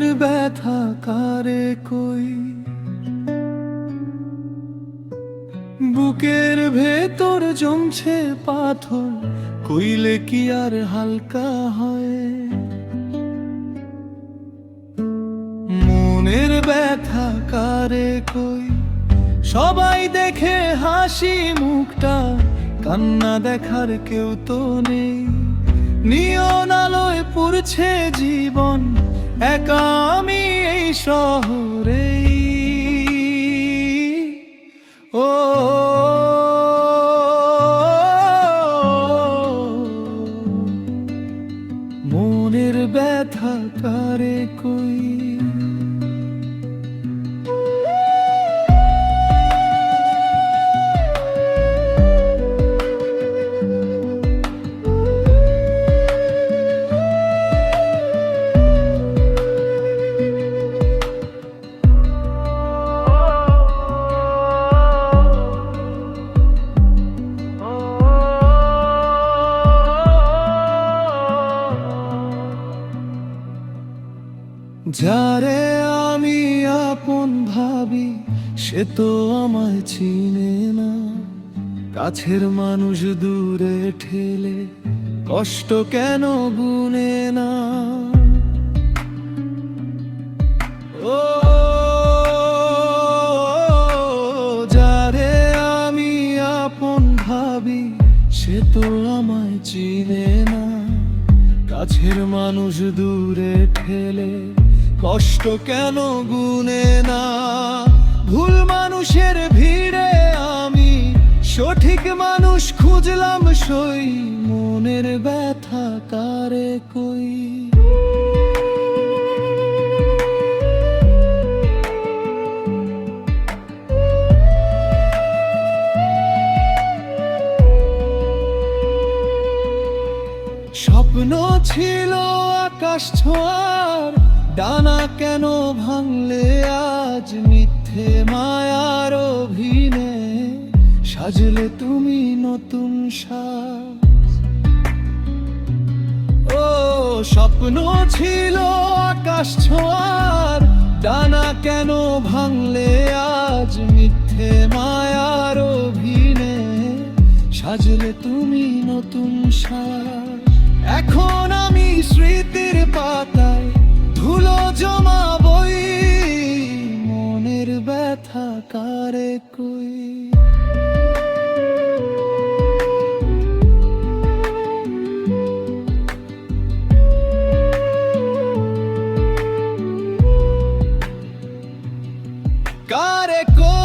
মনের ব্যথা কারে কই, বুকের ভেতর জমছে পাথর, কইলে কি আর হালকা হয়। মনের ব্যথা কারে কই, সবাই দেখে হাসি মুখটা, কান্না দেখার কেউ তো নেই। নিয়ন আলোয় পুড়ছে জীবন, একা আমি এই শহরে। ও মনের ব্যথা কারে কই। যারে আমি আপন ভাবি, সে তো আমায় চিনে না। কাছের মানুষ দূরে ঠেলে কষ্ট কেন গুনে না। ও যারে আমি আপন ভাবি, সে তো আমায় চিনে না। কাছের মানুষ দূরে ঠেলে কষ্ট কেন গুনে না। ভুল মানুষের ভিড়ে আমি সঠিক মানুষ খুঁজলাম সই, মনের ব্যথা কারে কই। স্বপ্ন ছিল আকাশ ছোঁয়ার, ডানা কেন ভাঙলে আজ মিথ্যে মায়ার অভিনে সাজলে তুমি নতুন সাজ। ও স্বপ্ন ছিল আকাশ ছোঁয়ার, ডানা কেন ভাঙলে আজ মিথ্যে মায়ার অভিনে সাজলে তুমি নতুন সাজ। এখন আমি স্মৃতির পাতায় ধুলো জমা বই, মনের ব্যথা কারে কই। কারে কই।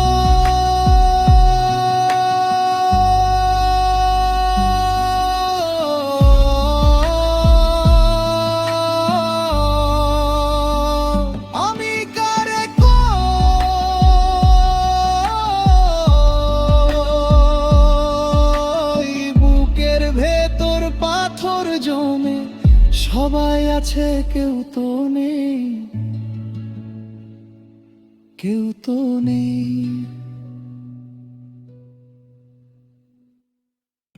জমে সবাই আছে, কেউ তো নেই, কেউ তো নেই।